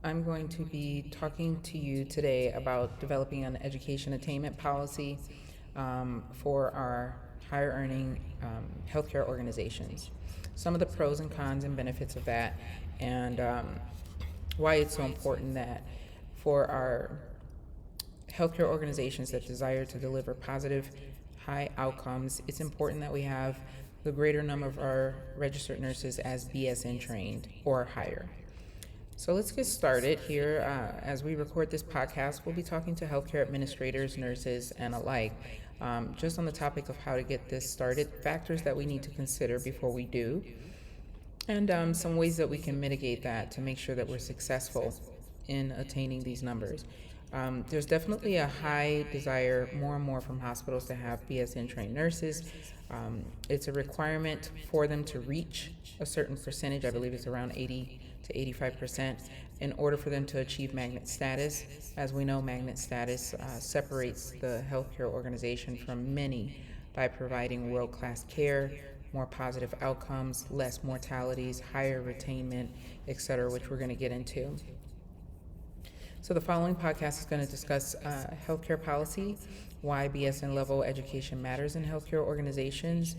I'm going to be talking to you today about developing an education attainment policy for our higher earning healthcare organizations. Some of the pros and cons and benefits of that, and why it's so important that for our healthcare organizations that desire to deliver positive, high outcomes, it's important that we have the greater number of our registered nurses as BSN trained or higher. So let's get started here. As we record this podcast, we'll be talking to healthcare administrators, nurses, and alike, just on the topic of how to get this started, factors that we need to consider before we do, and some ways that we can mitigate that to make sure that we're successful in attaining these numbers. There's definitely a high desire, more and more from hospitals, to have BSN trained nurses. It's a requirement for them to reach a certain percentage. I believe it's around 80 to 85% in order for them to achieve magnet status. As we know, magnet status separates the healthcare organization from many by providing world-class care, more positive outcomes, less mortalities, higher retainment, etc., which we're going to get into. So the following podcast is going to discuss healthcare policy, why BSN level education matters in healthcare organizations,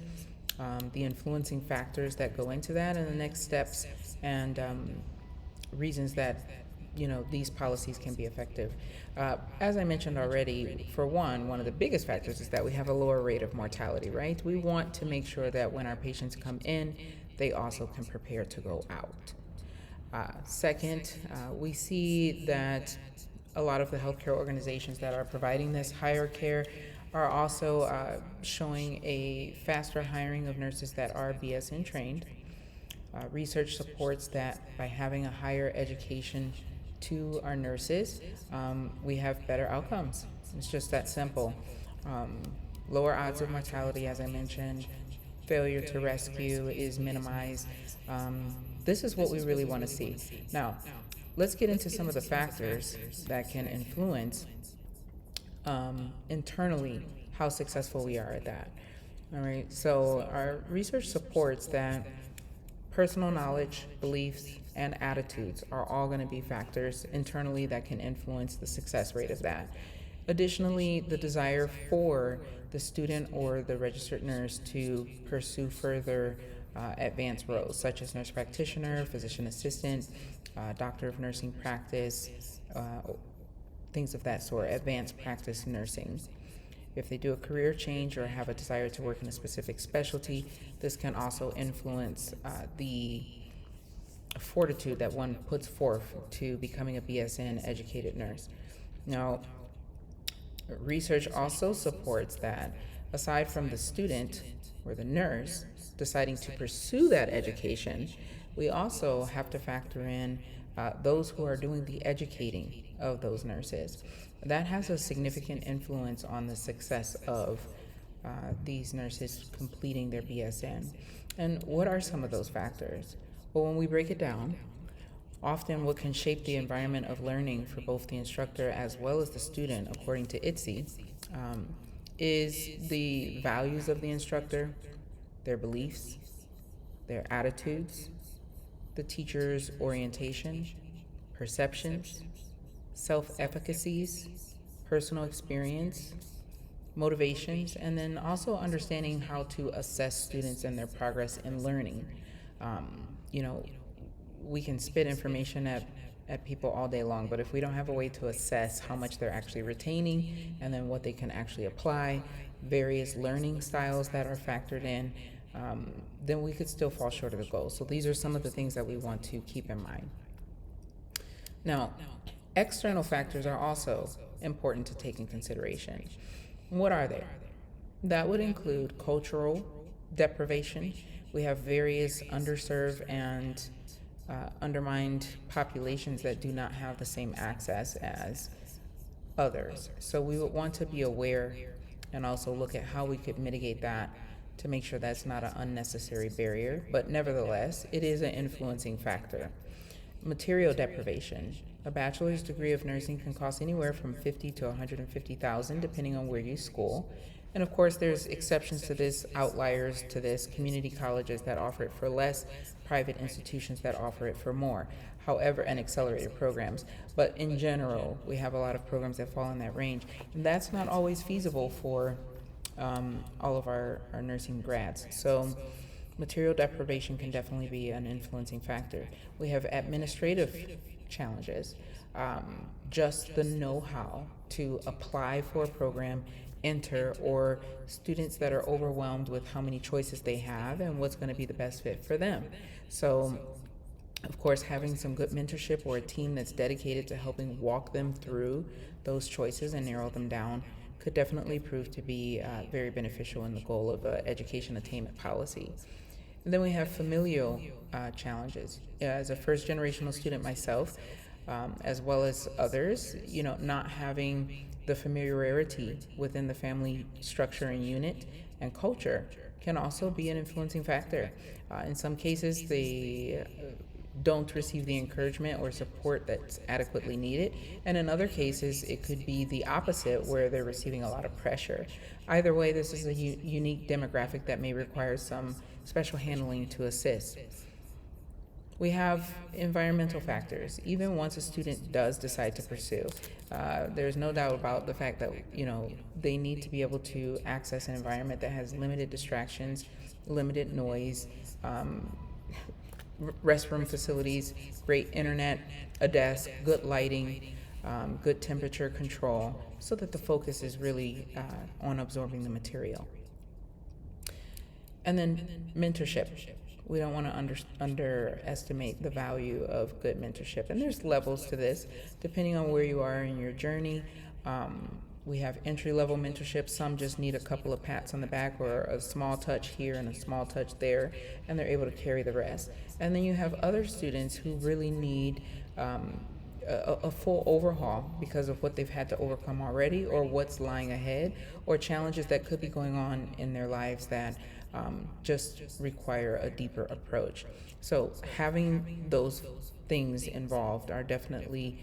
the influencing factors that go into that, and the next steps and reasons that these policies can be effective. As I mentioned already, for one of the biggest factors is that we have a lower rate of mortality, right? We want to make sure that when our patients come in, they also can prepare to go out. Second, we see that a lot of the healthcare organizations that are providing this higher care are also showing a faster hiring of nurses that are BSN trained. Research supports that by having a higher education to our nurses, we have better outcomes. It's just that simple. Lower odds of mortality, as I mentioned, failure to rescue is minimized. This is what we really want to see. Now, let's get into some of the factors that can influence internally how successful we are at that. All right, so our research supports that personal knowledge, beliefs, and attitudes are all going to be factors internally that can influence the success rate of that. Additionally, the desire for the student or the registered nurse to pursue further advanced roles, such as nurse practitioner, physician assistant, doctor of nursing practice, things of that sort, advanced practice nursing. If they do a career change or have a desire to work in a specific specialty, this can also influence the fortitude that one puts forth to becoming a BSN educated nurse. Now, research also supports that aside from the student or the nurse deciding to pursue that education, we also have to factor in those who are doing the educating of those nurses. That has a significant influence on the success of these nurses completing their BSN. And what are some of those factors? Well, when we break it down, often what can shape the environment of learning for both the instructor as well as the student, according to ITSE, is the values of the instructor, their beliefs, their attitudes, the teacher's orientation, perceptions, self-efficacies, personal experience, motivations, and then also understanding how to assess students and their progress in learning. We can spit information at people all day long, but if we don't have a way to assess how much they're actually retaining and then what they can actually apply, various learning styles that are factored in, then we could still fall short of the goal. So these are some of the things that we want to keep in mind. Now, external factors are also important to take in consideration. What are they? That would include cultural deprivation. We have various underserved and undermined populations that do not have the same access as others. So we would want to be aware and also look at how we could mitigate that to make sure that's not an unnecessary barrier, but nevertheless, it is an influencing factor. Material deprivation. A bachelor's degree of nursing can cost anywhere from $50,000 to $150,000 depending on where you school. And of course, there's exceptions to this, outliers to this, community colleges that offer it for less, private institutions that offer it for more. However, and accelerated programs. But in general, we have a lot of programs that fall in that range. And that's not always feasible for all of our nursing grads. So material deprivation can definitely be an influencing factor. We have administrative challenges, just the know-how to apply for a program, enter, or students that are overwhelmed with how many choices they have and what's going to be the best fit for them. So of course, having some good mentorship or a team that's dedicated to helping walk them through those choices and narrow them down could definitely prove to be very beneficial in the goal of education attainment policy. And then we have familial challenges. As a first generational student myself, as well as others, not having the familiarity within the family structure and unit and culture can also be an influencing factor. In some cases, they don't receive the encouragement or support that's adequately needed. And in other cases, it could be the opposite, where they're receiving a lot of pressure. Either way, this is a unique demographic that may require some special handling to assist. We have environmental factors. Even once a student does decide to pursue, there's no doubt about the fact that they need to be able to access an environment that has limited distractions, limited noise, restroom facilities, great internet, a desk, good lighting, good temperature control, so that the focus is really on absorbing the material. And then mentorship. We don't want to underestimate the value of good mentorship. And there's levels to this, depending on where you are in your journey. We have entry-level mentorship. Some just need a couple of pats on the back or a small touch here and a small touch there, and they're able to carry the rest. And then you have other students who really need a full overhaul because of what they've had to overcome already, or what's lying ahead, or challenges that could be going on in their lives that just require a deeper approach. So having those things involved are definitely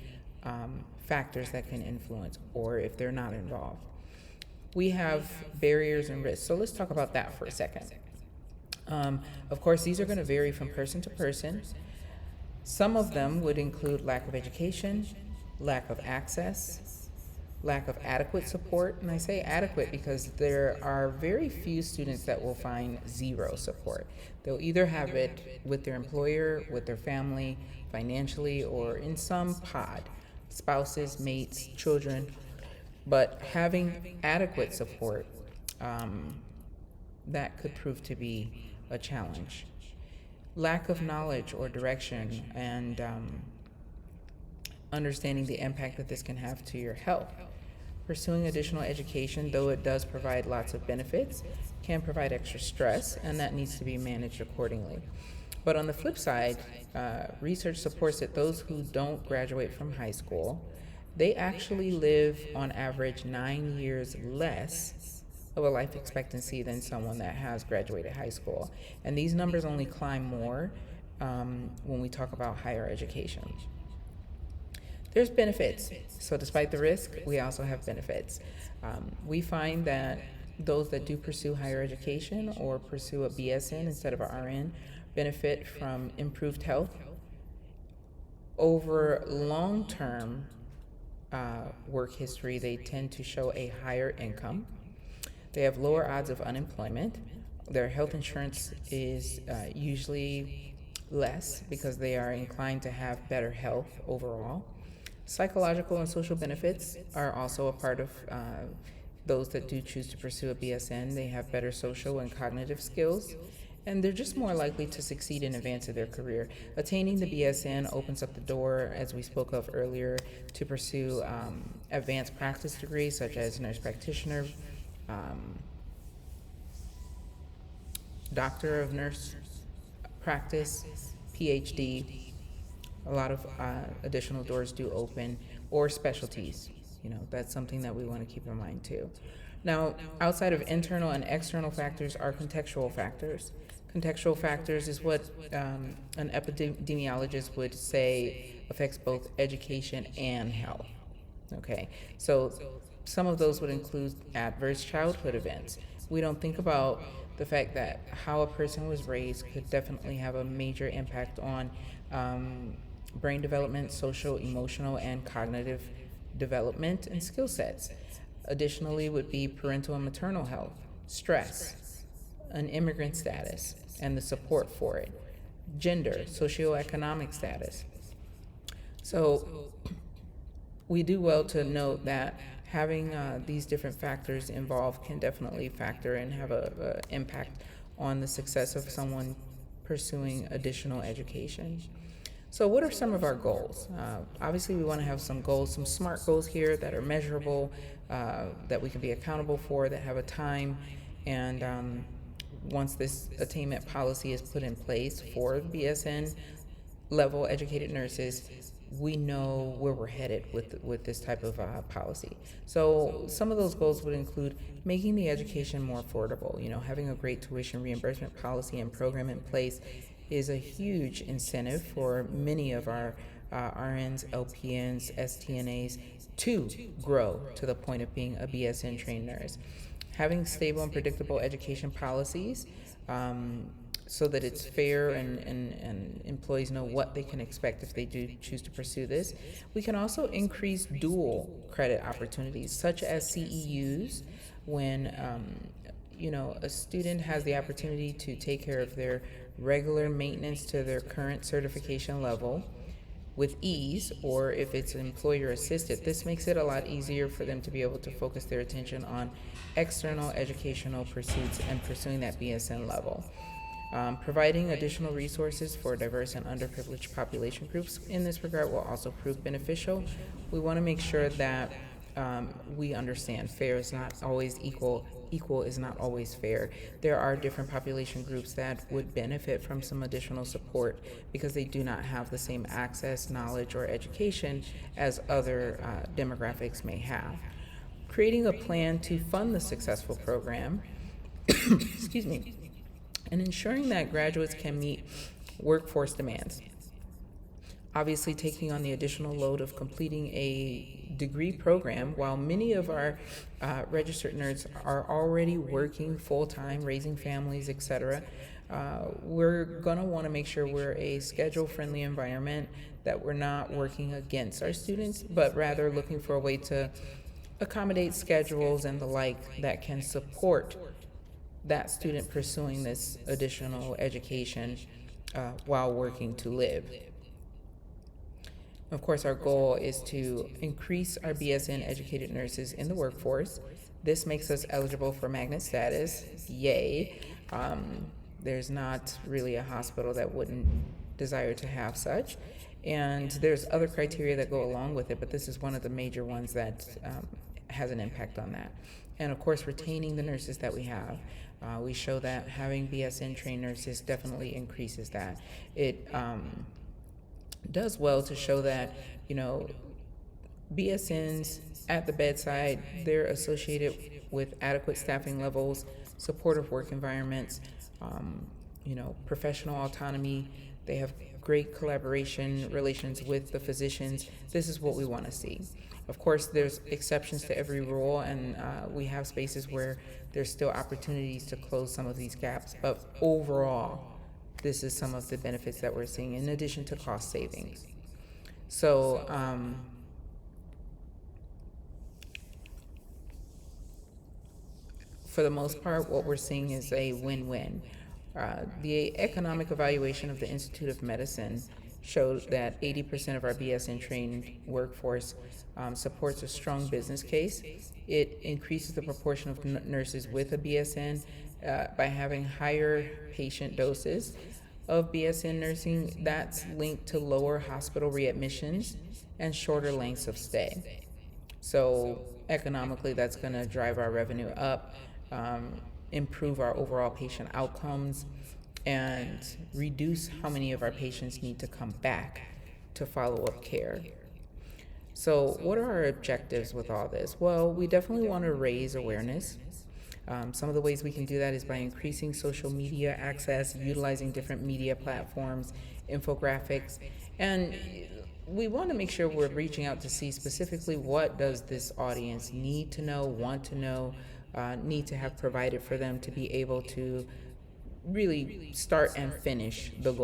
factors that can influence, or if they're not involved. We have barriers and risks. So let's talk about that for a second. Of course, these are going to vary from person to person. Some of them would include lack of education, lack of access, lack of adequate support. And I say adequate because there are very few students that will find zero support. They'll either have it with their employer, with their family, financially, or in some pod, spouses, mates, children. But having adequate support, that could prove to be a challenge. Lack of knowledge or direction, and understanding the impact that this can have to your health. Pursuing additional education, though it does provide lots of benefits, can provide extra stress, and that needs to be managed accordingly. But on the flip side, research supports that those who don't graduate from high school, they actually live on average 9 years less of a life expectancy than someone that has graduated high school. And these numbers only climb more when we talk about higher education. There's benefits. So despite the risk, we also have benefits. We find that those that do pursue higher education or pursue a BSN instead of a RN benefit from improved health. Over long-term work history, they tend to show a higher income. They have lower odds of unemployment. Their health insurance is usually less because they are inclined to have better health overall. Psychological and social benefits are also a part of those that do choose to pursue a BSN. They have better social and cognitive skills, and they're just more likely to succeed in advance of their career. Attaining the BSN opens up the door, as we spoke of earlier, to pursue advanced practice degrees such as nurse practitioner, doctor of nurse practice, PhD. A lot of additional doors do open, or specialties. That's something that we want to keep in mind too. Now, outside of internal and external factors are contextual factors. Contextual factors is what an epidemiologist would say affects both education and health. Okay, so Some of those would include adverse childhood events. We don't think about the fact that how a person was raised could definitely have a major impact on brain development, social, emotional, and cognitive development and skill sets. Additionally, would be parental and maternal health, stress, an immigrant status, and the support for it, gender, socioeconomic status. So, we do well to note that having these different factors involved can definitely factor and have a impact on the success of someone pursuing additional education. So what are some of our goals? Obviously, we want to have some goals, some SMART goals here that are measurable, that we can be accountable for, that have a time. And once this attainment policy is put in place for BSN level educated nurses, we know where we're headed with this type of policy. So some of those goals would include making the education more affordable. Having a great tuition reimbursement policy and program in place is a huge incentive for many of our RNs, LPNs, STNAs to grow to the point of being a BSN trained nurse. Having stable and predictable education policies so that it's fair and employees know what they can expect if they do choose to pursue this. We can also increase dual credit opportunities, such as CEUs, when a student has the opportunity to take care of their regular maintenance to their current certification level with ease, or if it's employer assisted, this makes it a lot easier for them to be able to focus their attention on external educational pursuits and pursuing that BSN level. Providing additional resources for diverse and underprivileged population groups in this regard will also prove beneficial. We want to make sure that we understand fair is not always equal. Equal is not always fair. There are different population groups that would benefit from some additional support because they do not have the same access, knowledge, or education as other demographics may have. Creating a plan to fund the successful program, excuse me, and ensuring that graduates can meet workforce demands. Obviously, taking on the additional load of completing a degree program, while many of our registered nerds are already working full-time, raising families, etc., we're going to want to make sure we're a schedule-friendly environment, that we're not working against our students, but rather looking for a way to accommodate schedules and the like that can support that student pursuing this additional education while working to live. Of course, our goal is to increase our BSN educated nurses in the workforce. This makes us eligible for magnet status. Yay. There's not really a hospital that wouldn't desire to have such. And there's other criteria that go along with it, but this is one of the major ones that has an impact on that. And of course, retaining the nurses that we have. We show that having BSN trained nurses definitely increases that. It does well to show that, BSNs at the bedside, they're associated with adequate staffing levels, supportive work environments, professional autonomy. They have great collaboration relations with the physicians. This is what we want to see. Of course, there's exceptions to every rule, and we have spaces where there's still opportunities to close some of these gaps. But overall, this is some of the benefits that we're seeing in addition to cost savings. So, for the most part, what we're seeing is a win-win. The economic evaluation of the Institute of Medicine showed that 80% of our BSN trained workforce supports a strong business case. It increases the proportion of nurses with a BSN by having higher patient doses of BSN nursing. That's linked to lower hospital readmissions and shorter lengths of stay. So economically, that's going to drive our revenue up, improve our overall patient outcomes, and reduce how many of our patients need to come back to follow-up care. So what are our objectives with all this? Well, we definitely want to raise awareness. Some of the ways we can do that is by increasing social media access, utilizing different media platforms, infographics, and we want to make sure we're reaching out to see specifically what does this audience need to know, want to know, need to have provided for them to be able to really start and finish the goal.